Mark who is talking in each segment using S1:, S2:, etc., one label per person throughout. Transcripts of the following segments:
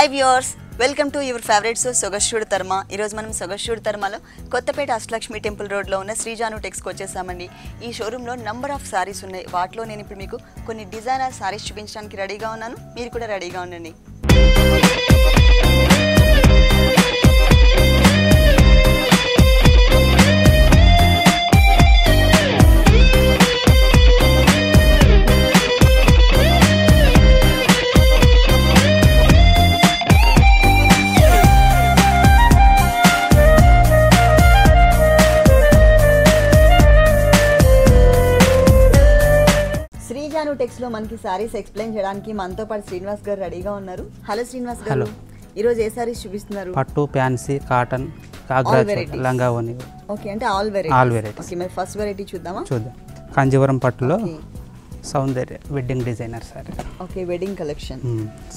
S1: Hi viewers, welcome to your favourite show సొగస్యుడు తర్మ. ఈరోజు మనం సొగస్యుడు తర్మలో కొత్తపేట అష్టలక్ష్మి టెంపుల్ రోడ్లో ఉన్న శ్రీజాను టెక్స్కి వచ్చేసామండి. ఈ షోరూంలో నంబర్ ఆఫ్ సారీస్ ఉన్నాయి. వాటిలో నేను ఇప్పుడు మీకు కొన్ని డిజైనర్ సారీస్ చూపించడానికి రెడీగా ఉన్నాను. మీరు కూడా రెడీగా ఉండండి. శ్రీజాను టెక్స్లో మనకి సారీస్ ఎక్స్ప్లెయిన్ చేయడానికి మనతో పాటు శ్రీనివాస్ గారు రెడీగా ఉన్నారు. హలో శ్రీనివాస్ గారు, ఈరోజు ఏ సారీస్ చూపిస్తున్నారు?
S2: పట్టు, ఫ్యాన్సీ, కాటన్, లంగావోని.
S1: ఓకే, అంటే ఆల్ వెరైటీస్. ఓకే, మరి ఫస్ట్ వెరైటీ చూద్దాం.
S2: కాంజీవరం పట్టులో Soundarya wedding designer sari.
S1: Okay, wedding collection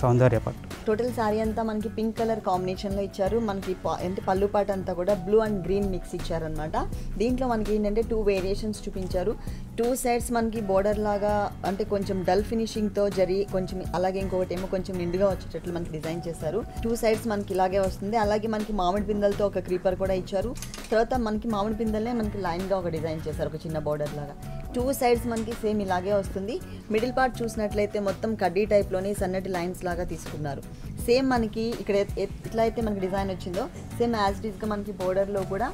S2: Soundarya పట్టు.
S1: టోటల్ సారీ అంతా మనకి పింక్ కలర్ కాంబినేషన్లో ఇచ్చారు. మనకి అంటే పళ్ళు పాట అంతా కూడా బ్లూ అండ్ గ్రీన్ మిక్స్ ఇచ్చారనమాట. దీంట్లో మనకి ఏంటంటే 2 వేరియేషన్స్ చూపించారు. 2 సైడ్స్ మనకి బోర్డర్ లాగా అంటే కొంచెం డల్ ఫినిషింగ్తో జరి కొంచెం, అలాగే ఇంకొకటి ఏమో కొంచెం నిండుగా వచ్చేటట్లు మనకి డిజైన్ చేశారు. 2 సైడ్స్ మనకి ఇలాగే వస్తుంది. అలాగే మనకి మామిడి పిందలతో ఒక క్రీపర్ కూడా ఇచ్చారు. తర్వాత మనకి మామిడి పిందలనే మనకి లైన్గా ఒక డిజైన్ చేశారు, ఒక చిన్న బోర్డర్ లాగా. 2 సైడ్స్ మనకి సేమ్ ఇలాగే వస్తుంది. మిడిల్ పార్ట్ చూసినట్లయితే మొత్తం కడ్డీ టైప్లోని సన్నటి లైన్స్ లాగా తీసుకున్నారు. సేమ్ మనకి ఇక్కడ ఎట్లా అయితే మనకి డిజైన్ వచ్చిందో సేమ్ యాజ్ ఇట్ ఈస్గా మనకి బోర్డర్లో కూడా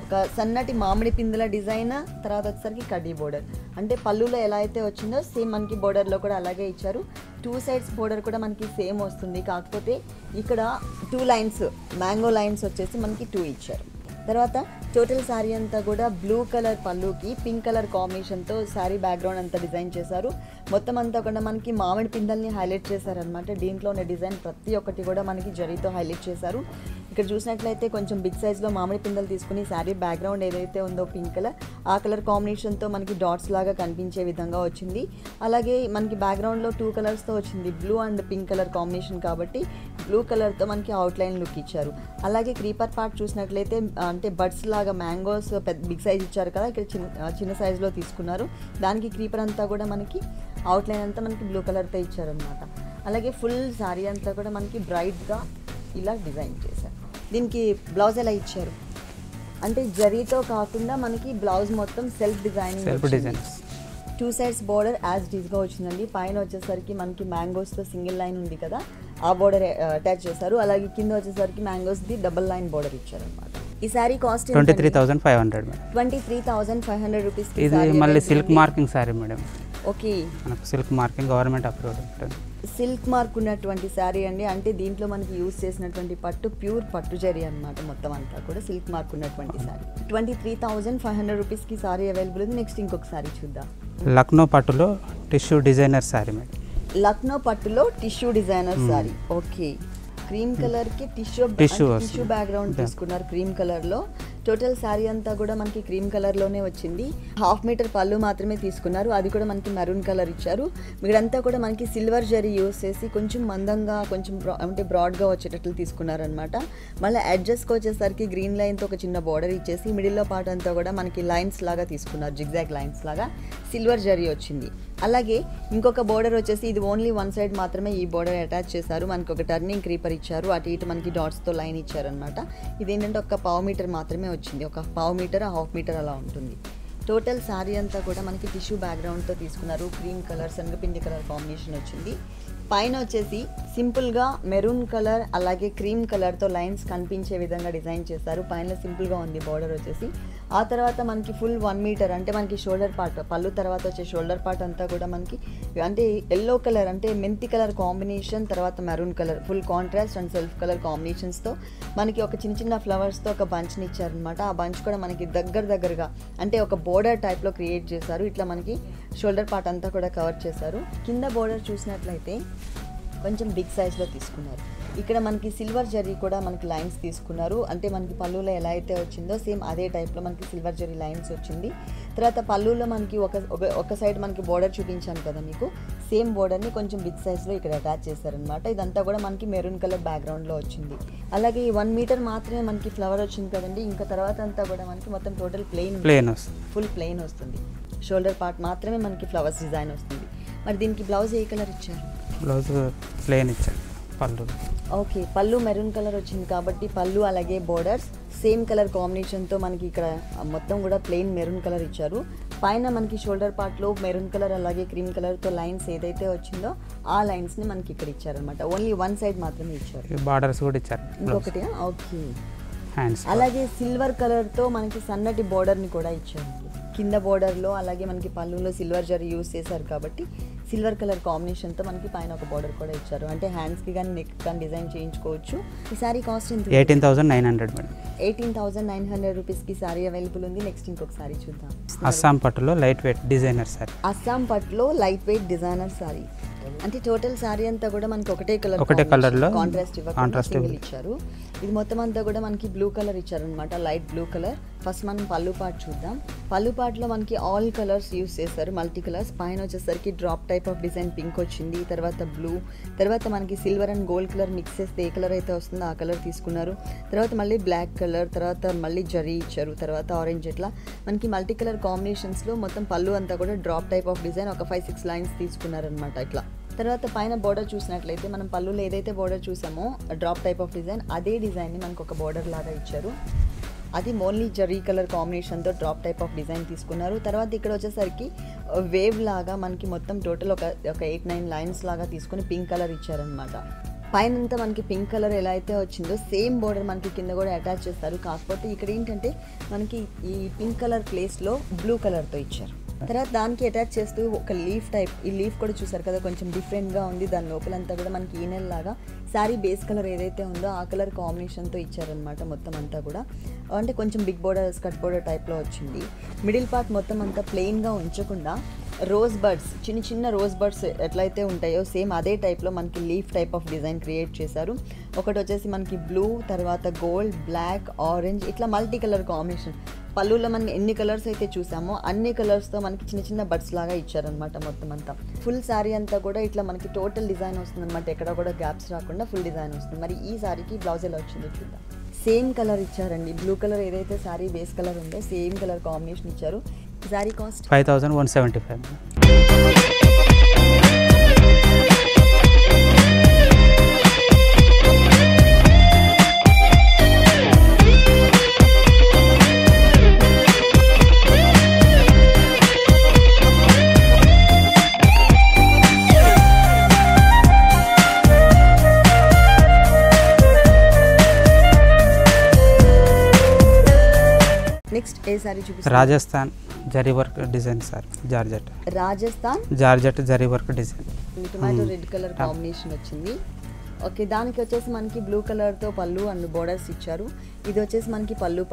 S1: ఒక సన్నటి మామిడి పిందెల డిజైన్, తర్వాత వచ్చేసరికి కడ్డీ బోర్డర్. అంటే పళ్ళులో ఎలా అయితే వచ్చిందో సేమ్ మనకి బోర్డర్లో కూడా అలాగే ఇచ్చారు. 2 సైడ్స్ బోర్డర్ కూడా మనకి సేమ్ వస్తుంది. కాకపోతే ఇక్కడ 2 లైన్స్, మ్యాంగో లైన్స్ వచ్చేసి మనకి 2 ఇచ్చారు. తర్వాత టోటల్ శారీ అంతా కూడా బ్లూ కలర్ పళ్ళుకి పింక్ కలర్ కాంబినేషన్తో శారీ బ్యాక్గ్రౌండ్ అంతా డిజైన్ చేశారు. మొత్తం అంతా కూడా మనకి మామిడి పిందల్ని హైలైట్ చేశారనమాట. దీంట్లో ఉన్న డిజైన్ ప్రతి ఒక్కటి కూడా మనకి జరీతో హైలైట్ చేశారు. ఇక్కడ చూసినట్లయితే కొంచెం బిగ్ సైజ్లో మామిడి పిందలు తీసుకుని శారీ బ్యాక్గ్రౌండ్ ఏదైతే ఉందో పింక్ కలర్, ఆ కలర్ కాంబినేషన్తో మనకి డాట్స్ లాగా కనిపించే విధంగా వచ్చింది. అలాగే మనకి బ్యాక్గ్రౌండ్లో 2 కలర్స్తో వచ్చింది, blue and pink colour combination కాబట్టి బ్లూ కలర్తో మనకి అవుట్లైన్ లుక్ ఇచ్చారు. అలాగే క్రీపర్ పార్ట్ చూసినట్లయితే అంటే బడ్స్ లాగా మ్యాంగోస్ పెద్ద బిగ్ సైజ్ ఇచ్చారు కదా, ఇక్కడ చిన్న సైజులో తీసుకున్నారు. దానికి క్రీపర్ అంతా కూడా మనకి అవుట్లైన్ అంతా మనకి బ్లూ కలర్తో ఇచ్చారనమాట. అలాగే ఫుల్ శారీ అంతా కూడా మనకి బ్రైట్గా ఇలా డిజైన్ చేశారు. దీనికి బ్లౌజ్ ఎలా ఇచ్చారు అంటే జరీతో కాకుండా మనకి బ్లౌజ్ మొత్తం self designing, 2 sides border as డీజ్గా వచ్చిందండి. పైన వచ్చేసరికి మనకి మ్యాంగోస్తో సింగిల్ లైన్ ఉంది కదా, ఆ బోర్డర్ అటాచ్ చేశారు. అలాగే కింద వచ్చేసరికి మ్యాంగోస్ది డబుల్ లైన్ బోర్డర్ ఇచ్చారనమాట. ఈ సారీ కాస్ట్
S2: 23,500.
S1: 23,500 రూపీస్.
S2: ఇది మళ్ళీ silk marking sorry madam.
S1: Okay,
S2: మనకు సిల్క్ మార్కింగ్ గవర్నమెంట్ అప్రూవ్డ్ ఉంటుంది.
S1: సిల్క్ మార్క్ ఉన్నటువంటి శారీ అండి. అంటే దీంట్లో మనకి యూజ్ చేసినటువంటి పట్టు ప్యూర్ పట్టు జరీ అనమాట. మొత్తం అంతా కూడా సిల్క్ మార్క్ ఉన్నటువంటి శారీ. 23,500 రూపీస్కి సారీ అవైలబుల్ ఉంది. నెక్స్ట్ ఇంకొక సారీ చూద్దాం.
S2: లక్నో పట్టులో tissue designer sari madam.
S1: Lucknow పట్టులో tissue designer sari. Okay, cream colour కి టిష్యూ బ్యాక్గ్రౌండ్ తీసుకున్నారు క్రీమ్ కలర్ లో. టోటల్ శారీ అంతా కూడా మనకి క్రీమ్ కలర్ లోనే వచ్చింది. 1/2 మీటర్ పళ్ళు మాత్రమే తీసుకున్నారు, అది కూడా మనకి మెరూన్ కలర్ ఇచ్చారు. మీరంతా కూడా మనకి సిల్వర్ జరీ యూస్ చేసి కొంచెం మందంగా, కొంచెం అంటే బ్రాడ్గా వచ్చేటట్లు తీసుకున్నారు అనమాట. మళ్ళీ అడ్జస్ట్కి వచ్చేసరికి గ్రీన్ లైన్తో ఒక చిన్న బార్డర్ ఇచ్చేసి మిడిల్లో పార్ట్ అంతా కూడా మనకి లైన్స్ లాగా తీసుకున్నారు, జిగ్జాగ్ లైన్స్ లాగా సిల్వర్ జరీ వచ్చింది. అలాగే ఇంకొక బోర్డర్ వచ్చేసి ఇది ఓన్లీ 1 సైడ్ మాత్రమే ఈ బోర్డర్ అటాచ్ చేశారు. మనకి ఒక టర్నింగ్ క్రీపర్ ఇచ్చారు, అటు ఇటు మనకి డాట్స్తో లైన్ ఇచ్చారనమాట. ఇదేంటంటే ఒక 1/4 మీటర్ మాత్రమే వచ్చింది, ఒక 1/2 మీటర్ 1/2 మీటర్ అలా ఉంటుంది. టోటల్ శారీ అంతా కూడా మనకి టిష్యూ బ్యాక్గ్రౌండ్తో తీసుకున్నారు. క్రీమ్ కలర్, శనగపిండి కలర్ కాంబినేషన్ వచ్చింది. పైన వచ్చేసి సింపుల్గా మెరూన్ కలర్ అలాగే క్రీమ్ కలర్తో లైన్స్ కనిపించే విధంగా డిజైన్ చేస్తారు. పైన సింపుల్గా ఉంది బోర్డర్ వచ్చేసి. ఆ తర్వాత మనకి ఫుల్ 1 మీటర్ అంటే మనకి షోల్డర్ పార్ట్, పళ్ళు తర్వాత వచ్చే షోల్డర్ పార్ట్ అంతా కూడా మనకి అంటే ఎల్లో కలర్ అంటే మెంతి కలర్ కాంబినేషన్, తర్వాత maroon colour, full contrast and self colour కాంబినేషన్స్తో మనకి ఒక చిన్న ఫ్లవర్స్తో ఒక బంచ్ని ఇచ్చారనమాట. ఆ బంచ్ కూడా మనకి దగ్గరగా అంటే ఒక బోర్డర్ టైప్లో క్రియేట్ చేశారు. ఇట్లా మనకి షోల్డర్ పార్ట్ అంతా కూడా కవర్ చేశారు. కింద బోర్డర్ చూసినట్లయితే కొంచెం బిగ్ సైజ్లో తీసుకున్నారు. ఇక్కడ మనకి సిల్వర్ జరీ కూడా మనకి లైన్స్ తీసుకున్నారు. అంటే మనకి పళ్ళులో ఎలా అయితే వచ్చిందో సేమ్ అదే టైప్లో మనకి సిల్వర్ జరీ లైన్స్ వచ్చింది. తర్వాత పళ్ళులో మనకి ఒక సైడ్ మనకి బోర్డర్ చూపించాను కదా మీకు, సేమ్ బోర్డర్ని కొంచెం బిగ్ సైజ్లో ఇక్కడ అటాచ్ చేశారనమాట. ఇదంతా కూడా మనకి మెరూన్ కలర్ బ్యాక్గ్రౌండ్లో వచ్చింది. అలాగే ఈ 1 మీటర్ మాత్రమే మనకి ఫ్లవర్ వచ్చింది కదండి. ఇంకా తర్వాత అంతా కూడా మనకి మొత్తం టోటల్ ప్లెయిన్ ఫుల్ ప్లెయిన్ వస్తుంది. షోల్డర్ పార్ట్ మాత్రమే మనకి ఫ్లవర్స్ డిజైన్ వస్తుంది. మరి దీనికి బ్లౌజ్ ఏ కలర్ ఇచ్చారు?
S2: బ్లౌజ్ ప్లెయిన్ ఇచ్చారు పళ్ళు.
S1: ఓకే, పళ్ళు మెరూన్ కలర్ వచ్చింది కాబట్టి పళ్ళు అలాగే బోర్డర్స్ సేమ్ కలర్ కాంబినేషన్తో మనకి ఇక్కడ మొత్తం కూడా ప్లెయిన్ మెరూన్ కలర్ ఇచ్చారు. పైన మనకి షోల్డర్ పార్ట్లో మెరూన్ కలర్ అలాగే క్రీమ్ కలర్తో లైన్స్ ఏదైతే వచ్చిందో ఆ లైన్స్ని మనకి ఇక్కడ ఇచ్చారనమాట. ఓన్లీ వన్ సైడ్ మాత్రమే ఇచ్చారు.
S2: బార్డర్స్ కూడా ఇచ్చారు.
S1: ఇంకొకటి ఓకే,
S2: హ్యాండ్స్
S1: అలాగే సిల్వర్ కలర్తో మనకి సన్నటి బోర్డర్ని కూడా ఇచ్చారు. కింద బోర్డర్లో అలాగే మనకి పళ్ళులో సిల్వర్ జరీ యూస్ చేశారు కాబట్టి సిల్వర్ కలర్ కాంబినేషన్తో మనకి పైన ఒక బోర్డర్ కూడా ఇచ్చారు. అంటే హ్యాండ్స్కి కానీ నెక్ కానీ డిజైన్ చేయించుకోవచ్చు. ఈ సారీ కాస్ట్ ఎంత?
S2: 18,900 మేడం.
S1: 18,900 రూపీస్కి సారీ అవైలబుల్ ఉంది. నెక్స్ట్ ఇంకొక సారీ చూద్దాం.
S2: అస్సాం పట్టులో light weight designer sorry.
S1: Assam పట్టులో లైట్ వెయిట్ డిజైనర్ సారీ. అంటే టోటల్ సారీ అంతా కూడా మనకి ఒకటే
S2: కలర్లో
S1: కాంట్రాస్ట్ ఇచ్చారు. ఇది మొత్తం అంతా కూడా మనకి బ్లూ కలర్ ఇచ్చారనమాట, లైట్ బ్లూ కలర్. ఫస్ట్ మనం పళ్ళు పార్ట్ చూద్దాం. పళ్ళు పార్ట్లో మనకి ఆల్ కలర్స్ యూస్ చేస్తారు, మల్టీ కలర్స్. పైన వచ్చేసరికి drop type of design pink వచ్చింది, తర్వాత బ్లూ, తర్వాత మనకి silver and gold colour mix చేస్తే ఏ కలర్ అయితే వస్తుందో ఆ కలర్ తీసుకున్నారు. తర్వాత మళ్ళీ బ్లాక్ కలర్, తర్వాత మళ్ళీ జరీ ఇచ్చారు, తర్వాత ఆరెంజ్. ఇట్లా మనకి మల్టీ కలర్ కాంబినేషన్స్లో మొత్తం పళ్ళు అంతా కూడా డ్రాప్ టైప్ ఆఫ్ డిజైన్ ఒక 5-6 లైన్స్ తీసుకున్నారనమాట ఇట్లా. తర్వాత పైన బోర్డర్ చూసినట్లయితే మనం పళ్ళులో ఏదైతే బోర్డర్ చూసామో డ్రాప్ టైప్ ఆఫ్ డిజైన్, అదే డిజైన్ని మనకు ఒక బోర్డర్ లాగా ఇచ్చారు. అది ఓన్లీ జరీ కలర్ కాంబినేషన్తో డ్రాప్ టైప్ ఆఫ్ డిజైన్ తీసుకున్నారు. తర్వాత ఇక్కడ వచ్చేసరికి వేవ్ లాగా మనకి మొత్తం టోటల్ ఒక 8-9 లైన్స్ లాగా తీసుకుని పింక్ కలర్ ఇచ్చారనమాట. పైనంతా మనకి పింక్ కలర్ ఎలా అయితే వచ్చిందో సేమ్ బోర్డర్ మనకి కింద కూడా అటాచ్ చేస్తారు. కాకపోతే ఇక్కడ ఏంటంటే మనకి ఈ పింక్ కలర్ ప్లేస్లో బ్లూ కలర్తో ఇచ్చారు. తర్వాత దానికి అటాచ్ చేస్తూ ఒక లీఫ్ టైప్, ఈ లీఫ్ కూడా చూసారు కదా కొంచెం డిఫరెంట్గా ఉంది. దాని లోపలంతా కూడా మనకి ఈనెల్ లాగా శారీ బేస్ కలర్ ఏదైతే ఉందో ఆ కలర్ కాంబినేషన్తో ఇచ్చారనమాట. మొత్తం అంతా కూడా అంటే కొంచెం బిగ్ బోర్డర్ స్కర్ట్ బోర్డర్ టైప్లో వచ్చింది. మిడిల్ పార్ట్ మొత్తం అంతా ప్లెయిన్గా ఉంచకుండా రోజ్ బర్డ్స్, చిన్న చిన్న రోజ్ బర్డ్స్ ఎట్లయితే ఉంటాయో సేమ్ అదే టైప్లో మనకి leaf type of design create చేశారు. ఒకటి వచ్చేసి మనకి బ్లూ, తర్వాత గోల్డ్, బ్లాక్, ఆరెంజ్, ఇట్లా మల్టీ కలర్ కాంబినేషన్. పళ్ళులో మనం ఎన్ని కలర్స్ అయితే చూసామో అన్ని కలర్స్తో మనకి చిన్న చిన్న బడ్స్ లాగా ఇచ్చారనమాట. మొత్తం అంతా ఫుల్ శారీ అంతా కూడా ఇట్లా మనకి టోటల్ డిజైన్ వస్తుంది అనమాట. ఎక్కడ కూడా గ్యాప్స్ రాకుండా ఫుల్ డిజైన్ వస్తుంది. మరి ఈ శారీకి బ్లౌజ్ ఎలా వచ్చిందో చూద్దాం. సేమ్ కలర్ ఇచ్చారండి, బ్లూ కలర్ ఏదైతే శారీ బేస్ కలర్ ఉందో సేమ్ కలర్ కాంబినేషన్ ఇచ్చారు. శారీ కాస్ట్
S2: 5,175.
S1: నెక్స్ట్ ఏ సారీ చూపిస్తారు?
S2: Rajasthan zari work design sir, georgette. Georgette zari work design.
S1: Tomato red colour combination వచ్చింది. ఓకే, దానికి వచ్చేసి మనకి బ్లూ కలర్తో పళ్ళు అండ్ బోర్డర్స్ ఇచ్చారు. ఇది వచ్చేసి మనకి పళ్ళు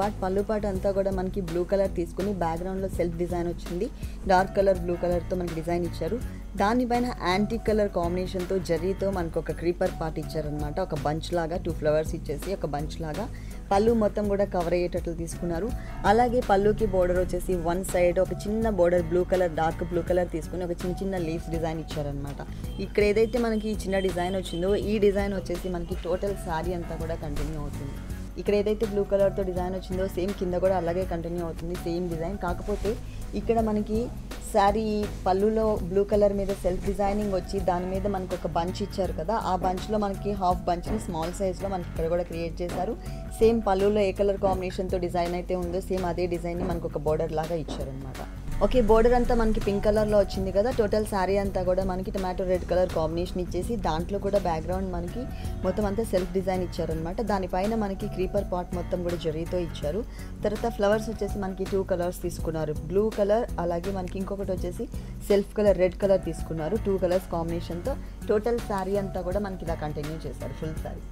S1: పార్ట్ అంతా కూడా మనకి బ్లూ కలర్ తీసుకుని బ్యాక్గ్రౌండ్లో సెల్ఫ్ డిజైన్ వచ్చింది. డార్క్ కలర్ బ్లూ కలర్తో మనకి డిజైన్ ఇచ్చారు. దానిపైన యాంటిక్ కలర్ కాంబినేషన్తో జరీతో మనకు ఒక క్రీపర్ పార్ట్ ఇచ్చారనమాట. ఒక బంచ్ లాగా 2 ఫ్లవర్స్ ఇచ్చేసి ఒక బంచ్ లాగా పళ్ళు మొత్తం కూడా కవర్ అయ్యేటట్లు తీసుకున్నారు. అలాగే పళ్ళుకి బోర్డర్ వచ్చేసి వన్ సైడ్ ఒక చిన్న border blue colour, dark blue colour తీసుకుని ఒక చిన్న చిన్న లీవ్స్ డిజైన్ ఇచ్చారనమాట. ఇక్కడ ఏదైతే మనకి చిన్న డిజైన్ వచ్చిందో ఈ డిజైన్ వచ్చేసి మనకి టోటల్ శారీ అంతా కూడా కంటిన్యూ అవుతుంది. ఇక్కడ ఏదైతే బ్లూ కలర్తో డిజైన్ వచ్చిందో సేమ్ కింద కూడా అలాగే కంటిన్యూ అవుతుంది, సేమ్ డిజైన్. కాకపోతే ఇక్కడ మనకి శారీ పళ్ళులో బ్లూ కలర్ మీద సెల్ఫ్ డిజైనింగ్ వచ్చి దాని మీద మనకు ఒక బంచ్ ఇచ్చారు కదా, ఆ బంచ్లో మనకి హాఫ్ బంచ్ని స్మాల్ సైజ్లో మనకి ఇక్కడ కూడా క్రియేట్ చేశారు. సేమ్ పళ్ళులో ఏ కలర్ కాంబినేషన్తో డిజైన్ అయితే ఉందో సేమ్ అదే డిజైన్ని మనకు ఒక బోర్డర్ లాగా ఇచ్చారనమాట. ఓకే, బోర్డర్ అంతా మనకి పింక్ కలర్లో వచ్చింది కదా. టోటల్ శారీ అంతా కూడా మనకి టొమాటో రెడ్ కలర్ కాంబినేషన్ ఇచ్చేసి దాంట్లో కూడా బ్యాక్గ్రౌండ్ మనకి మొత్తం అంతా సెల్ఫ్ డిజైన్ ఇచ్చారనమాట. దానిపైన మనకి క్రీపర్ పాట్ మొత్తం కూడా జరీతో ఇచ్చారు. తర్వాత ఫ్లవర్స్ వచ్చేసి మనకి 2 కలర్స్ తీసుకున్నారు, బ్లూ కలర్ అలాగే మనకి ఇంకొకటి వచ్చేసి సెల్ఫ్ కలర్ రెడ్ కలర్ తీసుకున్నారు. 2 కలర్స్ కాంబినేషన్తో టోటల్ శారీ అంతా కూడా మనకి ఇలా కంటిన్యూ చేశారు ఫుల్ శారీ.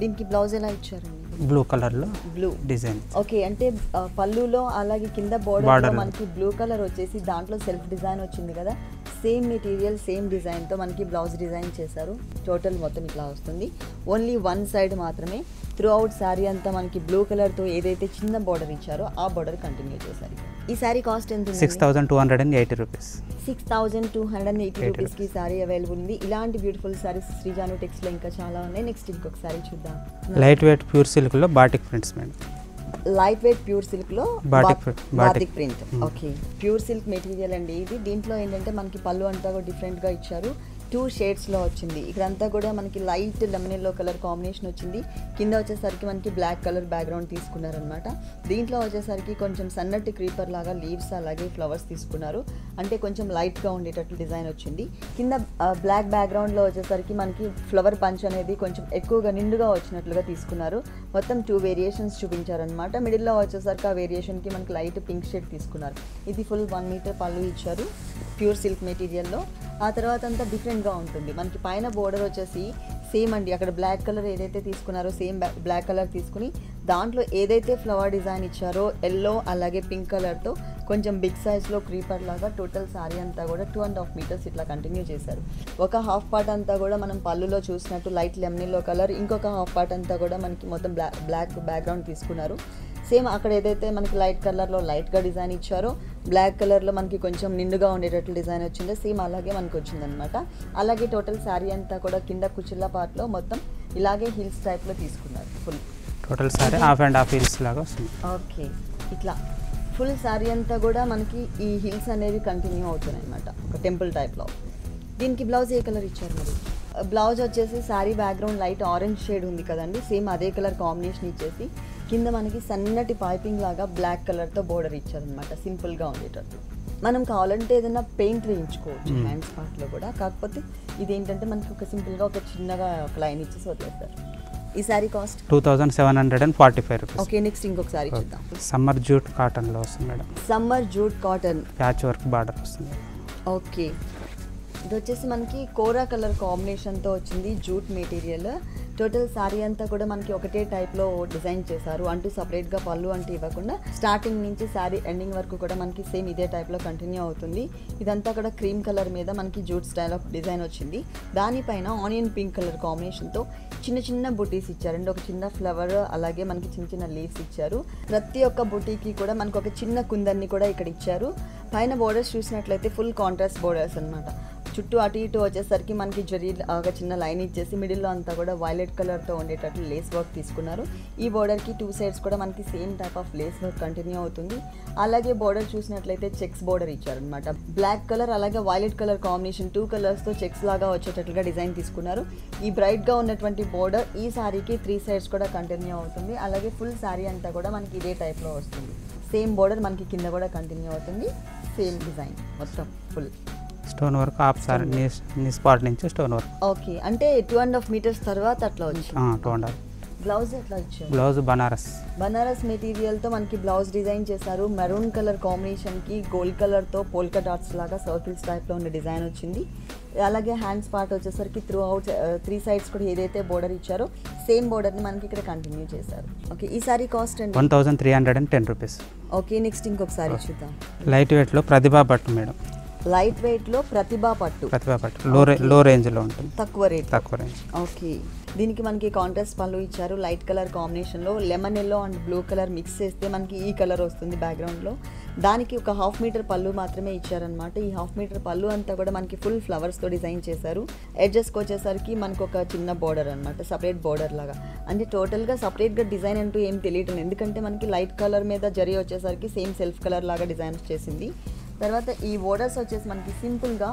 S1: దీనికి బ్లౌజ్ ఎలా ఇచ్చారండి?
S2: బ్లూ కలర్లో
S1: బ్లూ
S2: డిజైన్.
S1: ఓకే, అంటే పళ్ళులో అలాగే కింద బోర్డర్లో మనకి బ్లూ కలర్ వచ్చేసి దాంట్లో సెల్ఫ్ డిజైన్ వచ్చింది కదా, సేమ్ మెటీరియల్ సేమ్ డిజైన్తో మనకి బ్లౌజ్ డిజైన్ చేశారు. టోటల్ మొత్తం ఇట్లా వస్తుంది. ఓన్లీ వన్ సైడ్ మాత్రమే త్రూ అవుట్ శారీ అంతా మనకి బ్లూ కలర్తో ఏదైతే చిన్న బోర్డర్ ఇచ్చారో ఆ బోర్డర్ కంటిన్యూ చేశారు. ఈ శారీ కాస్ట్ ఎంత?
S2: 6,280 రూపీస్.
S1: 6,280 రూపీస్కి శారీ అవైలబుల్ ఉంది. ఇలాంటి బ్యూటిఫుల్ శారీస్ శ్రీజాను టెక్స్లో ఇంకా చాలా ఉన్నాయి. నెక్స్ట్ ఇంకొక శారీ చూద్దాం.
S2: లైట్ వెయిట్ ప్యూర్ సిల్క్లో batik prints madam.
S1: Light weight pure సిల్క్లో batik print. Okay, pure silk material అండి ఇది. దీంట్లో ఏంటంటే మనకి పళ్ళు అంతా కూడా డిఫరెంట్గా ఇచ్చారు. 2 షేడ్స్లో వచ్చింది. ఇక్కడంతా కూడా మనకి light lemon yellow colour combination వచ్చింది. కింద వచ్చేసరికి మనకి బ్లాక్ కలర్ బ్యాక్గ్రౌండ్ తీసుకున్నారనమాట. దీంట్లో వచ్చేసరికి కొంచెం సన్నటి క్రీపర్ లాగా లీవ్స్ అలాగే ఫ్లవర్స్ తీసుకున్నారు. అంటే కొంచెం లైట్గా ఉండేటట్లు డిజైన్ వచ్చింది. కింద బ్లాక్ బ్యాక్గ్రౌండ్లో వచ్చేసరికి మనకి ఫ్లవర్ పంచ్ అనేది కొంచెం ఎక్కువగా నిండుగా వచ్చినట్లుగా తీసుకున్నారు. మొత్తం 2 వేరియేషన్స్ చూపించారనమాట. మిడిల్లో వచ్చేసరికి ఆ వేరియేషన్కి మనకి లైట్ పింక్ షేడ్ తీసుకున్నారు. ఇది ఫుల్ 1 మీటర్ పళ్ళు ఇచ్చారు ప్యూర్ సిల్క్ మెటీరియల్లో. ఆ తర్వాత అంతా డిఫరెంట్గా ఉంటుంది. మనకి పైన బోర్డర్ వచ్చేసి సేమ్ అండి, అక్కడ బ్లాక్ కలర్ ఏదైతే తీసుకున్నారో సేమ్ బ్లాక్ కలర్ తీసుకుని దాంట్లో ఏదైతే ఫ్లవర్ డిజైన్ ఇచ్చారో ఎల్లో అలాగే పింక్ కలర్తో కొంచెం బిగ్ సైజ్లో క్రీపర్ లాగా టోటల్ సారీ అంతా కూడా 2.5 మీటర్స్ ఇట్లా కంటిన్యూ చేశారు. ఒక హాఫ్ పార్ట్ అంతా కూడా మనం పళ్ళులో చూసినట్టు లైట్ లెమన్ ఎల్లో కలర్, ఇంకొక హాఫ్ పార్ట్ అంతా కూడా మనకి మొత్తం బ్లాక్ బ్యాక్గ్రౌండ్ తీసుకున్నారు. సేమ్ అక్కడ ఏదైతే మనకి లైట్ కలర్లో లైట్గా డిజైన్ ఇచ్చారో బ్లాక్ కలర్లో మనకి కొంచెం నిండుగా ఉండేటట్లు డిజైన్ వచ్చిందో సేమ్ అలాగే మనకు వచ్చిందనమాట. అలాగే టోటల్ శారీ అంతా కూడా కింద కుచ్చిళ్ళ పార్ట్లో మొత్తం ఇలాగే హిల్స్ టైప్లో తీసుకున్నారు. Full
S2: total sari half and half hills లాగా వస్తుంది.
S1: ఓకే, ఇట్లా ఫుల్ శారీ అంతా కూడా మనకి ఈ హిల్స్ అనేవి కంటిన్యూ అవుతున్నాయి అనమాట, ఒక టెంపుల్ టైప్లో. దీనికి బ్లౌజ్ ఏ కలర్ ఇచ్చారు మరి? బ్లౌజ్ వచ్చేసి sari background light orange shade ఉంది కదండి, సేమ్ అదే కలర్ కాంబినేషన్ ఇచ్చేసి కింద మనకి సన్నటి పైపింగ్ లాగా బ్లాక్ కలర్తో బోర్డర్ ఇచ్చారనమాట, సింపుల్గా ఉండేటట్టు. మనం కావాలంటే ఏదైనా పెయింట్ వేయించుకోవచ్చు హ్యాండ్స్ పార్ట్లో కూడా. కాకపోతే ఇదేంటంటే మనకి ఒక సింపుల్గా ఒక చిన్నగా ఒక లైన్ ఇచ్చేసి వదిలేస్తారు. ఈ sari cost
S2: 2745 rupees.
S1: Okay, next ఇంకొక శారీ చూద్దాం.
S2: సమ్మర్ జూట్ కాటన్లో వస్తుంది madam.
S1: Summer jute cotton
S2: patch work border వస్తుంది.
S1: ఓకే, ఇది వచ్చేసి మనకి కోరా కలర్ కాంబినేషన్తో వచ్చింది జూట్ మెటీరియల్. టోటల్ శారీ అంతా కూడా మనకి ఒకటే టైప్లో డిజైన్ చేశారు. అంటూ సపరేట్గా పళ్ళు అంటూ ఇవ్వకుండా స్టార్టింగ్ నుంచి శారీ ఎండింగ్ వరకు కూడా మనకి సేమ్ ఇదే టైప్లో కంటిన్యూ అవుతుంది. ఇదంతా కూడా క్రీమ్ కలర్ మీద మనకి జూట్ స్టైల్ ఆఫ్ డిజైన్ వచ్చింది. దానిపైన ఆనియన్ పింక్ కలర్ కాంబినేషన్తో చిన్న చిన్న బుటీస్ ఇచ్చారండి. ఒక చిన్న ఫ్లవర్ అలాగే మనకి చిన్న చిన్న లీవ్స్ ఇచ్చారు. ప్రతి ఒక్క బుటీకి కూడా మనకు ఒక చిన్న కుందన్ని కూడా ఇక్కడ ఇచ్చారు. పైన బోర్డర్స్ చూసినట్లయితే ఫుల్ కాంట్రాస్ట్ బోర్డర్స్ అనమాట. చుట్టూ అటు ఇటు వచ్చేసరికి మనకి జరీ ఒక చిన్న లైన్ ఇచ్చేసి మిడిల్లో అంతా కూడా వైలెట్ కలర్తో ఉండేటట్లు లేస్ వర్క్ తీసుకున్నారు. ఈ బోర్డర్కి 2 సైడ్స్ కూడా మనకి same type of lace work continue అవుతుంది. అలాగే బోర్డర్ చూసినట్లయితే చెక్స్ బోర్డర్ ఇచ్చారనమాట. బ్లాక్ కలర్ అలాగే వైలెట్ కలర్ కాంబినేషన్ 2 కలర్స్తో చెక్స్ లాగా వచ్చేటట్లుగా డిజైన్ తీసుకున్నారు. ఈ బ్రైట్గా ఉన్నటువంటి బోర్డర్ ఈ శారీకి 3 సైడ్స్ కూడా కంటిన్యూ అవుతుంది. అలాగే ఫుల్ శారీ అంతా కూడా మనకి ఇదే టైప్లో వస్తుంది. సేమ్ బోర్డర్ మనకి కింద కూడా కంటిన్యూ అవుతుంది. సేమ్ డిజైన్ మొత్తం full
S2: stone work half sorry నీ స్పాట్ నుంచి స్టోన్ వర్క్.
S1: ఓకే, అంటే 2.5 మీటర్స్ తర్వాత అట్లా వచ్చి
S2: 2.5.
S1: బ్లౌజ్ ఎట్లా ఇచ్చారు?
S2: బ్లౌజ్
S1: బనారస్ మెటీరియల్తో మనకి బ్లౌజ్ డిజైన్ చేశారు. మెరూన్ కలర్ కాంబినేషన్కి గోల్డ్ కలర్తో పోల్కా డాట్స్ లాగా సర్కిల్స్ టైప్లో ఉన్న డిజైన్ వచ్చింది. అలాగే హ్యాండ్స్ పార్ట్ వచ్చేసరికి త్రూ అవుట్ 3 సైడ్స్ కూడా ఏదైతే బోర్డర్ ఇచ్చారో సేమ్ బోర్డర్ని మనకి ఇక్కడ కంటిన్యూ చేశారు. ఓకే, ఈ సారీ కాస్ట్ అండి
S2: 1310 రూపీస్.
S1: ఓకే, నెక్స్ట్ ఇంకొక సారీ చూద్దాం.
S2: లైట్ వెయిట్లో ప్రతిభా పట్టు మేడం.
S1: లైట్ వెయిట్లో ప్రతిభా పట్టు
S2: లో రేంజ్లో ఉంటుంది,
S1: తక్కువ రేంజ్. ఓకే, దీనికి మనకి కాంట్రాస్ట్ పళ్ళు ఇచ్చారు. లైట్ కలర్ కాంబినేషన్లో lemon yellow and blue colour mix చేస్తే మనకి ఈ కలర్ వస్తుంది బ్యాక్గ్రౌండ్లో. దానికి ఒక 1/2 మీటర్ పళ్ళు మాత్రమే ఇచ్చారనమాట. ఈ 1/2 మీటర్ పళ్ళు అంతా కూడా మనకి ఫుల్ ఫ్లవర్స్తో డిజైన్ చేశారు. ఎడ్జెస్కి వచ్చేసరికి మనకు ఒక చిన్న బోర్డర్ అనమాట, సపరేట్ బోర్డర్ లాగా. అంటే టోటల్గా సపరేట్గా డిజైన్ అంటూ ఏం తెలియటం, ఎందుకంటే మనకి లైట్ కలర్ మీద జరీ వచ్చేసరికి సేమ్ సెల్ఫ్ కలర్ లాగా డిజైన్ చేసింది. తర్వాత ఈ బోర్డర్స్ వచ్చేసి మనకి సింపుల్గా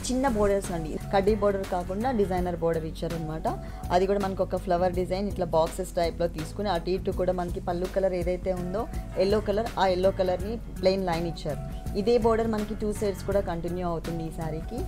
S1: చిన్న బోర్డర్స్ అండి, కడ్డీ బోర్డర్ కాకుండా డిజైనర్ బోర్డర్ ఇచ్చారనమాట. అది కూడా మనకు ఒక ఫ్లవర్ డిజైన్ ఇట్లా బాక్సెస్ టైప్లో తీసుకుని అటు ఇటు కూడా మనకి పళ్ళు కలర్ ఏదైతే ఉందో ఎల్లో కలర్, ఆ ఎల్లో కలర్ని ప్లెయిన్ లైన్ ఇచ్చారు. ఇదే బోర్డర్ మనకి 2 సైడ్స్ కూడా కంటిన్యూ అవుతుంది ఈ శారీకి.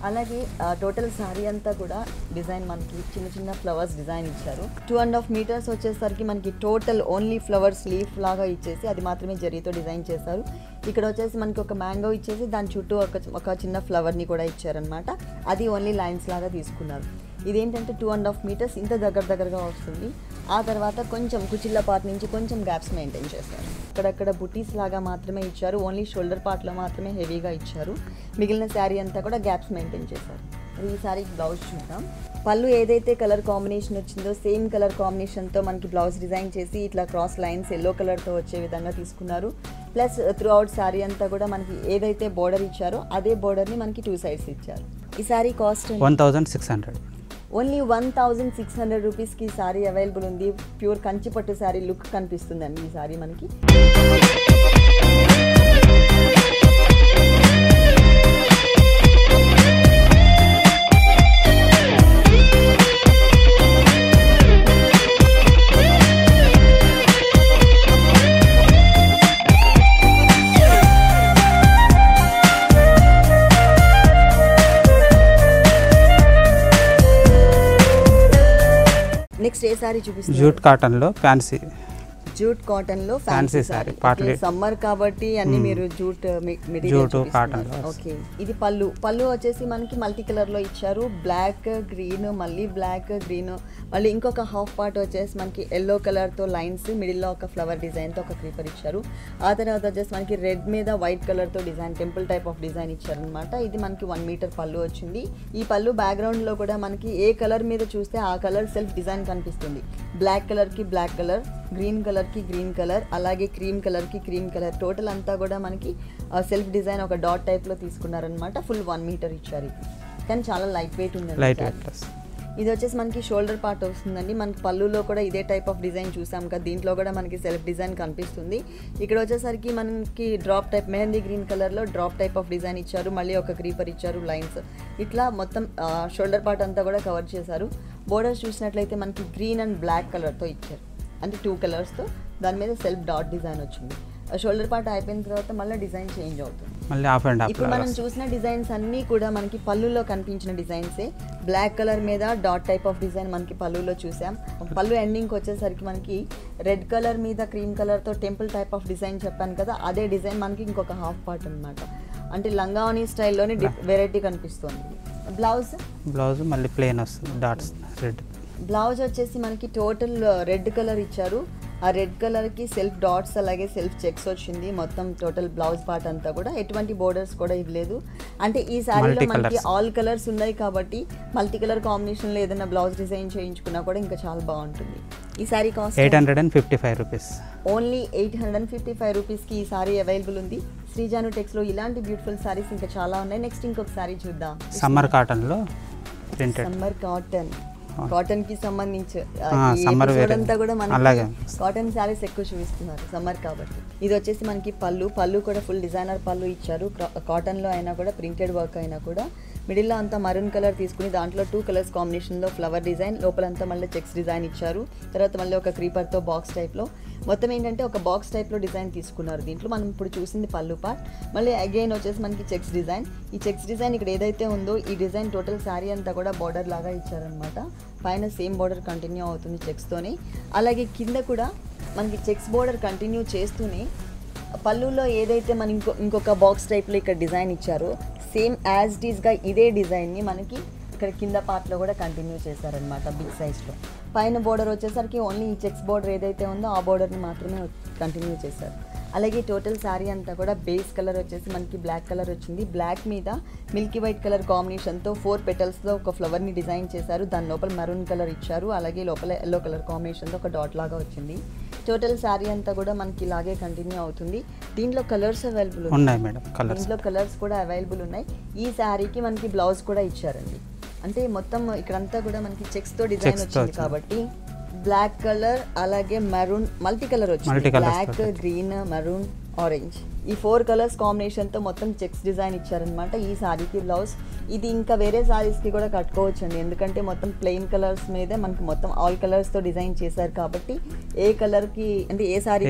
S1: అలాగే టోటల్ శారీ అంతా కూడా డిజైన్ మనకి చిన్న చిన్న ఫ్లవర్స్ డిజైన్ ఇచ్చారు. 2.5 మీటర్స్ వచ్చేసరికి మనకి టోటల్ ఓన్లీ ఫ్లవర్స్ లీఫ్ లాగా ఇచ్చేసి అది మాత్రమే జరీతో డిజైన్ చేశారు. ఇక్కడ వచ్చేసి మనకి ఒక మ్యాంగో ఇచ్చేసి దాని చుట్టూ ఒక చిన్న ఫ్లవర్ని కూడా ఇచ్చారనమాట. అది ఓన్లీ లైన్స్ లాగా తీసుకున్నారు. ఇదేంటంటే 2.5 మీటర్స్ ఇంత దగ్గరగా వస్తుంది. ఆ తర్వాత కొంచెం కుచిళ్ళ పార్ట్ నుంచి కొంచెం గ్యాప్స్ మెయింటైన్ చేస్తారు. అక్కడక్కడ బుటీస్ లాగా మాత్రమే ఇచ్చారు. ఓన్లీ షోల్డర్ పార్ట్లో మాత్రమే హెవీగా ఇచ్చారు. మిగిలిన శారీ అంతా కూడా గ్యాప్స్ మెయింటైన్ చేశారు. ఈ శారీ బ్లౌజ్ చూద్దాం. పళ్ళు ఏదైతే కలర్ కాంబినేషన్ వచ్చిందో సేమ్ కలర్ కాంబినేషన్తో మనకి బ్లౌజ్ డిజైన్ చేసి ఇట్లా క్రాస్ లైన్స్ ఎల్లో కలర్తో వచ్చే విధంగా తీసుకున్నారు. ప్లస్ త్రూ అవుట్ శారీ అంతా కూడా మనకి ఏదైతే బోర్డర్ ఇచ్చారో అదే బోర్డర్ని మనకి 2 సైడ్స్ ఇచ్చారు. ఈ శారీ కాస్ట్
S2: 1600.
S1: ఓన్లీ 1600 రూపీస్కి ఈ శారీ అవైలబుల్ ఉంది. ప్యూర్ కంచిపట్టు శారీ లుక్ కనిపిస్తుందండి ఈ శారీ మనకి. సారీ చూపిస్తున్నారు?
S2: జూట్ కాటన్లో ఫ్యాన్సీ
S1: జూట్ కాటన్ లో
S2: ఫ్యాన్సీ సారీ పార్టీ
S1: సమ్మర్ కాబట్టి అన్ని మీరు జూట్ మెటీరియల్
S2: కాటన్.
S1: ఓకే, ఇది పళ్ళు వచ్చేసి మనకి మల్టీ కలర్ లో ఇచ్చారు. బ్లాక్ గ్రీన్, మళ్ళీ బ్లాక్ గ్రీన్, మళ్ళీ ఇంకొక హాఫ్ పార్ట్ వచ్చేసి మనకి ఎల్లో కలర్ తో లైన్స్, మిడిల్ లో ఒక ఫ్లవర్ డిజైన్ తో ఒక క్రీపర్ ఇచ్చారు. ఆ తర్వాత వచ్చేసి మనకి రెడ్ మీద వైట్ కలర్ తో design, temple type of design ఇచ్చారు అనమాట. ఇది మనకి 1 మీటర్ పళ్ళు వచ్చింది. ఈ పళ్ళు బ్యాక్గ్రౌండ్ లో కూడా మనకి ఏ కలర్ మీద చూస్తే ఆ కలర్ సెల్ఫ్ డిజైన్ కనిపిస్తుంది. బ్లాక్ కలర్ కి బ్లాక్ కలర్, గ్రీన్ కలర్ కి గ్రీన్ కలర్, అలాగే క్రీమ్ కలర్ కి క్రీమ్ కలర్, టోటల్ అంతా కూడా మనకి సెల్ఫ్ డిజైన్ ఒక డాట్ టైప్ లో తీసుకున్నారనమాట. ఫుల్ 1 మీటర్ ఇచ్చారు. కానీ చాలా లైట్ వెయిట్ ఉంది. ఇది వచ్చేసి మనకి షోల్డర్ పార్ట్ వస్తుందండి. మనకి పళ్ళులో కూడా ఇదే టైప్ ఆఫ్ డిజైన్ చూసాం కదా, దీంట్లో కూడా మనకి సెల్ఫ్ డిజైన్ కనిపిస్తుంది. ఇక్కడ వచ్చేసరికి మనకి డ్రాప్ టైప్ మెహందీ గ్రీన్ కలర్లో డ్రాప్ టైప్ ఆఫ్ డిజైన్ ఇచ్చారు. మళ్ళీ ఒక క్రీపర్ ఇచ్చారు, లైన్స్, ఇట్లా మొత్తం షోల్డర్ పార్ట్ అంతా కూడా కవర్ చేశారు. బోర్డర్స్ చూసినట్లయితే మనకి గ్రీన్ అండ్ బ్లాక్ కలర్తో ఇచ్చారు, అంటే 2 కలర్స్తో. దాని మీద సెల్ఫ్ డాట్ డిజైన్ వచ్చింది. షోల్డర్ పార్ట్ అయిపోయిన తర్వాత మళ్ళీ డిజైన్ చేంజ్ అవుతుంది.
S2: మళ్ళీ ఆఫ్ అండ్ ఆఫ్.
S1: ఇప్పుడు మనం చూసిన డిజైన్స్ అన్నీ కూడా మనకి పళ్ళులో కనిపించిన డిజైన్సే. బ్లాక్ కలర్ మీద డాట్ టైప్ ఆఫ్ డిజైన్ మనకి పళ్ళులో చూసాం. పళ్ళు ఎండింగ్కి వచ్చేసరికి మనకి రెడ్ కలర్ మీద క్రీమ్ కలర్తో టెంపుల్ టైప్ ఆఫ్ డిజైన్ చెప్పాను కదా, అదే డిజైన్ మనకి ఇంకొక హాఫ్ పార్ట్ అనమాట. అంటే లంగావని స్టైల్లోనే వెరైటీ కనిపిస్తుంది. బ్లౌజ్
S2: మళ్ళీ ప్లెయిన్ వస్తుంది, డాట్స్ రెడ్.
S1: బ్లౌజ్ వచ్చేసి మనకి టోటల్ రెడ్ కలర్ ఇచ్చారు. ఆ రెడ్ కలర్కి సెల్ఫ్ డాట్స్ అలాగే సెల్ఫ్ చెక్స్ వచ్చింది. మొత్తం టోటల్ బ్లౌజ్ పార్ట్ అంతా కూడా ఎటువంటి బోర్డర్స్ కూడా ఇవ్వలేదు. అంటే ఈ శారీలో మనకి ఆల్ కలర్స్ ఉన్నాయి కాబట్టి మల్టీ కలర్ కాంబినేషన్లో ఏదైనా బ్లౌజ్ డిజైన్ చేయించుకున్నా కూడా ఇంకా చాలా బాగుంటుంది. ఈ శారీ కాస్ట్
S2: 855 రూపీస్.
S1: ఓన్లీ 855 రూపీస్కి ఈ శారీ అవైలబుల్ ఉంది. శ్రీజాను టెక్స్లో ఇలాంటి బ్యూటిఫుల్ శారీస్ ఇంకా చాలా ఉన్నాయి. నెక్స్ట్ ఇంకొక శారీ చూద్దాం.
S2: సమ్మర్ కాటన్లో ప్రింటెడ్.
S1: సమ్మర్ కాటన్ కి సంబంధించి అంతా కూడా మనకి కాటన్ శారీస్ ఎక్కువ చూపిస్తున్నారు సమ్మర్ కాబట్టి. ఇది వచ్చేసి మనకి పళ్ళు కూడా ఫుల్ డిజైనర్ పళ్ళు ఇచ్చారు. కాటన్ లో అయినా కూడా ప్రింటెడ్ వర్క్ అయినా కూడా మిడిల్లో అంతా మరూన్ కలర్ తీసుకుని దాంట్లో 2 కలర్స్ కాంబినేషన్లో ఫ్లవర్ డిజైన్, లోపలంతా మళ్ళీ చెక్స్ డిజైన్ ఇచ్చారు. తర్వాత మళ్ళీ ఒక క్రీపర్తో బాక్స్ టైప్లో, మొత్తం ఏంటంటే ఒక బాక్స్ టైప్లో డిజైన్ తీసుకున్నారు. దీంట్లో మనం ఇప్పుడు చూసింది పళ్ళు పార్ట్. మళ్ళీ అగైన్ వచ్చేసి మనకి చెక్స్ డిజైన్. ఈ చెక్స్ డిజైన్ ఇక్కడ ఏదైతే ఉందో ఈ డిజైన్ టోటల్ శారీ అంతా కూడా బార్డర్ లాగా ఇచ్చారనమాట. పైన సేమ్ బార్డర్ కంటిన్యూ అవుతుంది చెక్స్తోనే. అలాగే కింద కూడా మనకి చెక్స్ బార్డర్ కంటిన్యూ చేస్తూనే పళ్ళులో ఏదైతే మనం ఇంకొక బాక్స్ టైప్లో ఇక్కడ డిజైన్ ఇచ్చారో సేమ్ యాజ్ ఇట్ ఈస్గా ఇదే డిజైన్ని మనకి ఇక్కడ కింద పార్ట్లో కూడా కంటిన్యూ చేశారనమాట బిగ్ సైజ్లో. పైన బోర్డర్ వచ్చేసరికి ఓన్లీ ఈ చెక్స్ బోర్డర్ ఏదైతే ఉందో ఆ బోర్డర్ని మాత్రమే కంటిన్యూ చేశారు. అలాగే టోటల్ శారీ అంతా కూడా బేస్ కలర్ వచ్చేసి మనకి బ్లాక్ కలర్ వచ్చింది. బ్లాక్ మీద మిల్కీ వైట్ కలర్ కాంబినేషన్తో 4 పెటల్స్లో ఒక ఫ్లవర్ని డిజైన్ చేశారు. దాని లోపల మెరూన్ కలర్ ఇచ్చారు. అలాగే లోపల ఎల్లో కలర్ కాంబినేషన్తో ఒక డాట్ లాగా వచ్చింది. టోటల్ శారీ అంతా కూడా మనకి ఇలాగే కంటిన్యూ అవుతుంది. దీంట్లో కలర్స్ అవైలబుల్ ఉన్నాయి మేడం. దీంట్లో కలర్స్ కూడా అవైలబుల్ ఉన్నాయి. ఈ శారీకి మనకి బ్లౌజ్ కూడా ఇచ్చారండి. అంటే మొత్తం ఇక్కడంతా కూడా మనకి చెక్స్తో డిజైన్ వచ్చింది కాబట్టి బ్లాక్ కలర్ అలాగే మెరూన్ మల్టీ కలర్ వచ్చింది. బ్లాక్, గ్రీన్, మెరూన్, ఆరెంజ్, ఈ 4 కలర్స్ కాంబినేషన్తో మొత్తం చెక్స్ డిజైన్ ఇచ్చారనమాట ఈ శారీకి బ్లౌజ్. ఇది ఇంకా వేరే శారీస్కి కూడా కట్టుకోవచ్చండి, ఎందుకంటే మొత్తం ప్లెయిన్ కలర్స్ మీదే మనకి మొత్తం ఆల్ కలర్స్తో డిజైన్ చేశారు కాబట్టి ఏ కలర్కి అంటే ఏ శారీ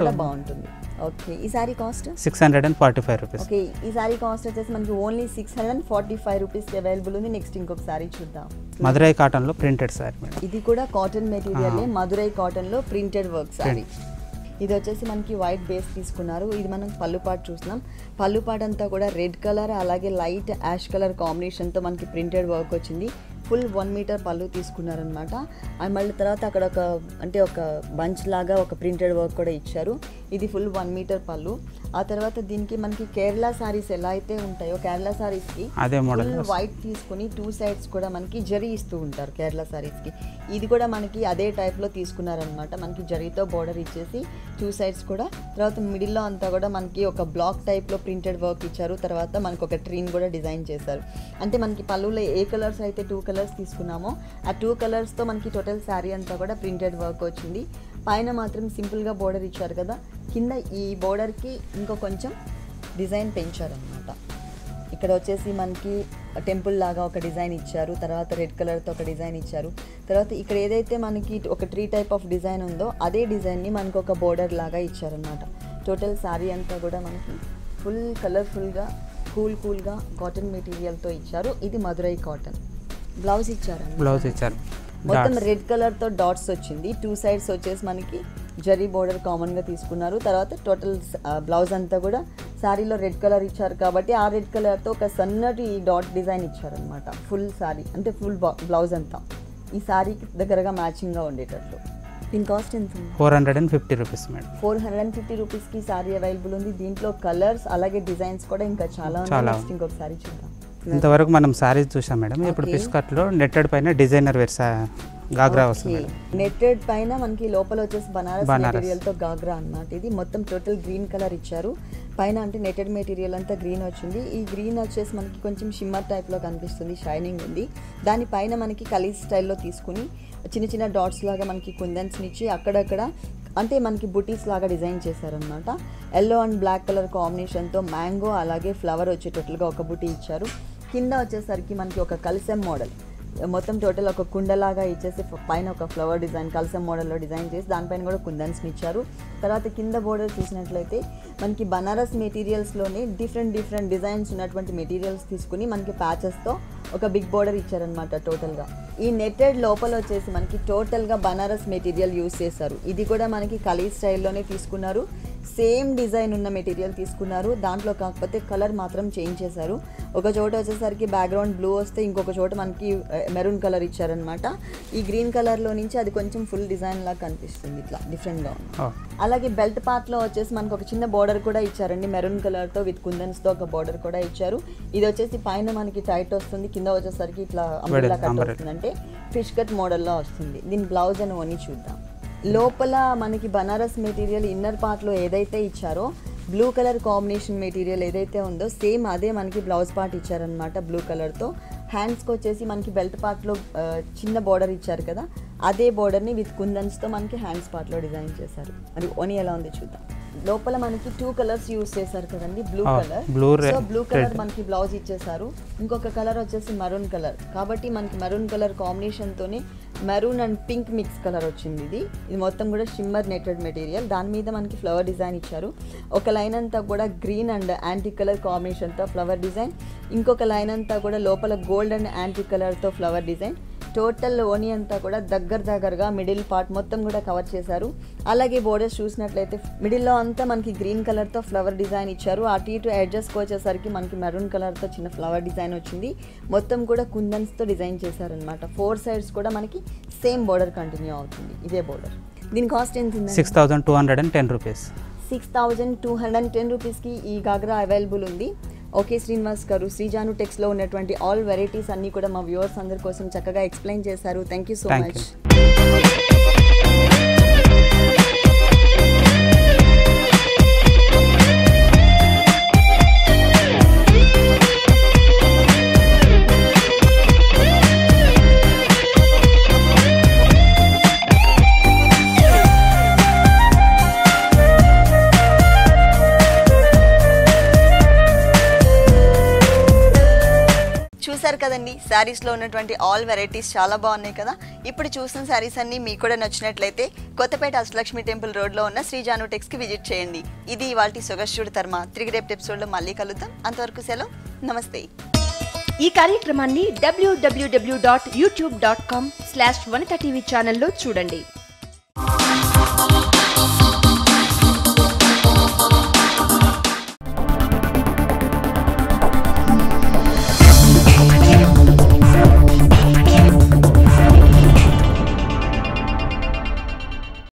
S1: కూడా బాగుంటుంది. ఓకే, ఈ శారీ కాస్ట్
S2: 645 రూపీస్.
S1: ఓకే, ఈ శారీ కాస్ట్ వచ్చేసి మనకి ఓన్లీ 645 రూపీస్కి అవైలబుల్ ఉంది. నెక్స్ట్ ఇంకొక శారీ చూద్దాం.
S2: మదురై కాటన్లో ప్రింటెడ్ శారీ మేడం.
S1: ఇది కూడా కాటన్ మెటీరియల్, మదురై కాటన్లో ప్రింటెడ్ వర్క్ శారీ. ఇది వచ్చేసి మనకి వైట్ బేస్ తీసుకున్నారు. ఇది మనం పళ్ళు పార్ట్ చూస్తున్నాం. పళ్ళు పార్ట్ అంతా కూడా రెడ్ కలర్ అలాగే లైట్ యాష్ కలర్ కాంబినేషన్తో మనకి ప్రింటెడ్ వర్క్ వచ్చింది. ఫుల్ 1 మీటర్ పళ్ళు తీసుకున్నారనమాట. అండ్ మళ్ళీ తర్వాత అక్కడ ఒక బంచ్ లాగా ఒక ప్రింటెడ్ వర్క్ కూడా ఇచ్చారు. ఇది ఫుల్ 1 మీటర్ పళ్ళు. ఆ తర్వాత దీనికి మనకి కేరళ సారీస్ ఎలా అయితే ఉంటాయో కేరళ సారీస్కి ఫుల్ వైట్ తీసుకుని 2 సైడ్స్ కూడా మనకి జరీ ఇస్తూ ఉంటారు కేరళ సారీస్కి. ఇది కూడా మనకి అదే టైప్లో తీసుకున్నారనమాట. మనకి జరీతో బోర్డర్ ఇచ్చేసి 2 సైడ్స్ కూడా, తర్వాత మిడిల్లో అంతా కూడా మనకి ఒక బ్లాక్ టైప్లో ప్రింటెడ్ వర్క్ ఇచ్చారు. తర్వాత మనకు ఒక ట్రీన్ కూడా డిజైన్ చేశారు. అంటే మనకి పళ్ళులో ఏ కలర్స్ అయితే 2 కలర్స్ తీసుకున్నామో ఆ 2 కలర్స్తో మనకి టోటల్ శారీ అంతా కూడా ప్రింటెడ్ వర్క్ వచ్చింది. పైన మాత్రం సింపుల్గా బోర్డర్ ఇచ్చారు కదా, కింద ఈ బోర్డర్కి ఇంకో కొంచెం డిజైన్ పెంచారనమాట. ఇక్కడ వచ్చేసి మనకి టెంపుల్ లాగా ఒక డిజైన్ ఇచ్చారు. తర్వాత రెడ్ కలర్తో ఒక డిజైన్ ఇచ్చారు. తర్వాత ఇక్కడ ఏదైతే మనకి ఒక 3 టైప్ ఆఫ్ డిజైన్ ఉందో అదే డిజైన్ని మనకు ఒక బోర్డర్ లాగా ఇచ్చారనమాట. టోటల్ శారీ అంతా కూడా మనకి ఫుల్ కలర్ఫుల్గా కూల్గా కాటన్ మెటీరియల్తో ఇచ్చారు. ఇది మదురై కాటన్. బ్లౌజ్ ఇచ్చారు. మొత్తం రెడ్ కలర్ తో డాట్స్ వచ్చింది. 2 సైడ్స్ వచ్చేసి మనకి జరీ బోర్డర్ కామన్ గా తీసుకున్నారు. తర్వాత టోటల్ బ్లౌజ్ అంతా కూడా శారీలో రెడ్ కలర్ ఇచ్చారు కాబట్టి ఆ రెడ్ కలర్ తో ఒక సన్నటి డాట్ డిజైన్ ఇచ్చారనమాట. ఫుల్ శారీ అంటే ఫుల్ బ్లౌజ్ అంతా ఈ శారీకి దగ్గరగా మ్యాచింగ్ గా ఉండేటట్లు. దీని కాస్ట్ ఎంత?
S2: 450 రూపీస్ మేడం.
S1: 450 రూపీస్కి శారీ అవైలబుల్ ఉంది. దీంట్లో కలర్స్ అలాగే డిజైన్స్ కూడా ఇంకా చాలా ఉన్నాయి. ఇంకొక శారీ చూద్దాం.
S2: ఇంతవరకు మనం శారీస్ చూసాం మేడం. ఇప్పుడు పిస్కట్లో నెట్టెడ్ పైన డిజైనర్ వేర్ గాగ్రా వస్తుంది.
S1: నెట్టెడ్ పైన మనకి లోపల వచ్చేసి బనారస్ మెటీరియల్ తో గాగ్రా అన్నమాట. ఇది మొత్తం టోటల్ గ్రీన్ కలర్ ఇచ్చారు. పైన అంటే నెట్టెడ్ మెటీరియల్ అంతా గ్రీన్ వచ్చింది. ఈ గ్రీన్ వచ్చేసి మనకి కొంచెం షిమ్మర్ టైప్ లో కనిపిస్తుంది, షైనింగ్ ఉంది. దానిపైన మనకి కలీజ్ స్టైల్లో తీసుకుని చిన్న చిన్న డాట్స్ లాగా మనకి కుందన్స్ని ఇచ్చి అక్కడక్కడ అంటే మనకి బుటీస్ లాగా డిజైన్ చేశారనమాట. ఎల్లో అండ్ బ్లాక్ కలర్ కాంబినేషన్తో మ్యాంగో అలాగే ఫ్లవర్ వచ్చేటట్లుగా ఒక బుటీ ఇచ్చారు. కింద వచ్చేసరికి మనకి ఒక కలశం మోడల్ మొత్తం టోటల్ ఒక కుండలాగా ఇచ్చేసి పైన ఒక ఫ్లవర్ డిజైన్ కలశం మోడల్లో డిజైన్ చేసి దానిపైన కూడా కుందన్స్ని ఇచ్చారు. తర్వాత కింద బోర్డర్ చూసినట్లయితే మనకి బనారస్ మెటీరియల్స్లోనే డిఫరెంట్ డిజైన్స్ ఉన్నటువంటి మెటీరియల్స్ తీసుకుని మనకి ప్యాచెస్తో ఒక బిగ్ బోర్డర్ ఇచ్చారనమాట. టోటల్గా ఈ నెట్టెడ్ లోపల వచ్చేసి మనకి టోటల్గా బనారస్ మెటీరియల్ యూస్ చేశారు. ఇది కూడా మనకి కలీజ్ స్టైల్లోనే తీసుకున్నారు. సేమ్ డిజైన్ ఉన్న మెటీరియల్ తీసుకున్నారు. దాంట్లో కాకపోతే కలర్ మాత్రం చేంజ్ చేశారు. ఒక చోట వచ్చేసరికి బ్యాక్గ్రౌండ్ బ్లూ వస్తే ఇంకొక చోట మనకి మెరూన్ కలర్ ఇచ్చారనమాట. ఈ గ్రీన్ కలర్లో నుంచి అది కొంచెం ఫుల్ డిజైన్ లాగా కనిపిస్తుంది, ఇట్లా డిఫరెంట్గా ఉంది. అలాగే బెల్ట్ పార్ట్లో వచ్చేసి మనకు ఒక చిన్న బోర్డర్ కూడా ఇచ్చారండి. మెరూన్ కలర్తో విత్ కుందన్స్తో ఒక బోర్డర్ కూడా ఇచ్చారు. ఇది వచ్చేసి పైన మనకి టైట్ వస్తుంది, కింద వచ్చేసరికి ఇట్లా అంబ్రెల్లా కట్ వస్తుంది, అంటే ఫిష్ కట్ మోడల్లో వస్తుంది. దీని బ్లౌజ్ అని ఓని చూద్దాం. లోపల మనకి బనారస్ మెటీరియల్ ఇన్నర్ పార్ట్లో ఏదైతే ఇచ్చారో బ్లూ కలర్ కాంబినేషన్ మెటీరియల్ ఏదైతే ఉందో సేమ్ అదే మనకి బ్లౌజ్ పార్ట్ ఇచ్చారనమాట బ్లూ కలర్తో. హ్యాండ్స్కి వచ్చేసి మనకి బెల్ట్ పార్ట్లో చిన్న బోర్డర్ ఇచ్చారు కదా, అదే బోర్డర్ని విత్ కుందన్స్తో మనకి హ్యాండ్స్ పార్ట్లో డిజైన్ చేశారు. మరి ఓని ఎలా ఉంది చూద్దాం. లోపల మనకి 2 కలర్స్ యూస్ చేశారు కదండి, blue colour. So blue colour మనకి బ్లౌజ్ ఇచ్చేసారు. ఇంకొక కలర్ వచ్చేసి మరూన్ కలర్ కాబట్టి మనకి మరూన్ కలర్ కాంబినేషన్తోనే maroon and pink mix colour వచ్చింది. ఇది మొత్తం కూడా షిమ్మర్ నెట్టెడ్ మెటీరియల్. దాని మీద మనకి ఫ్లవర్ డిజైన్ ఇచ్చారు. ఒక లైన్ అంతా కూడా గ్రీన్ అండ్ యాంటిక్ కలర్ కాంబినేషన్తో ఫ్లవర్ డిజైన్, ఇంకొక లైన్ అంతా కూడా లోపల గోల్డ్ అండ్ యాంటిక్ కలర్తో ఫ్లవర్ డిజైన్. టోటల్ ఓని అంతా కూడా దగ్గరగా మిడిల్ పార్ట్ మొత్తం కూడా కవర్ చేశారు. అలాగే బోర్డర్స్ చూసినట్లయితే మిడిల్లో అంతా మనకి గ్రీన్ కలర్తో ఫ్లవర్ డిజైన్ ఇచ్చారు. అటు ఇటు ఎడ్జెస్కి వచ్చేసరికి మనకి మెరూన్ కలర్తో చిన్న ఫ్లవర్ డిజైన్ వచ్చింది. మొత్తం కూడా కుందన్స్తో డిజైన్ చేశారనమాట. 4 సైడ్స్ కూడా మనకి సేమ్ బోర్డర్ కంటిన్యూ అవుతుంది, ఇదే బోర్డర్. దీని కాస్ట్ ఎంత ఉంది?
S2: 6210 రూపీస్.
S1: 6210 రూపీస్కి ఈ గాగ్రా అవైలబుల్ ఉంది. ఓకే శ్రీనివాస్ గారు, శ్రీజాను టెక్స్లో ఉన్నటువంటి ఆల్ వెరైటీస్ అన్నీ కూడా మా వ్యూవర్స్ అందరి కోసం చక్కగా ఎక్స్ప్లెయిన్ చేశారు. Thank you so much. చూసారు కదండి, శారీస్లో ఉన్నటువంటి ఆల్ వెరైటీస్ చాలా బాగున్నాయి కదా. ఇప్పుడు చూసిన శారీస్ అన్నీ మీకు కూడా నచ్చినట్లయితే కొత్తపేట అష్టలక్ష్మి టెంపుల్ రోడ్లో ఉన్న శ్రీజాను టెక్స్కి విజిట్ చేయండి. ఇది ఇవాల్టి సొగస్యుడి తర్మ. తిరిగి రేపు ఎపిసోడ్లో మళ్ళీ కలుద్దాం. అంతవరకు సెలవు, నమస్తే.
S3: ఈ కార్యక్రమాన్ని www.youtube.com/vanitaTV ఛానల్లో చూడండి.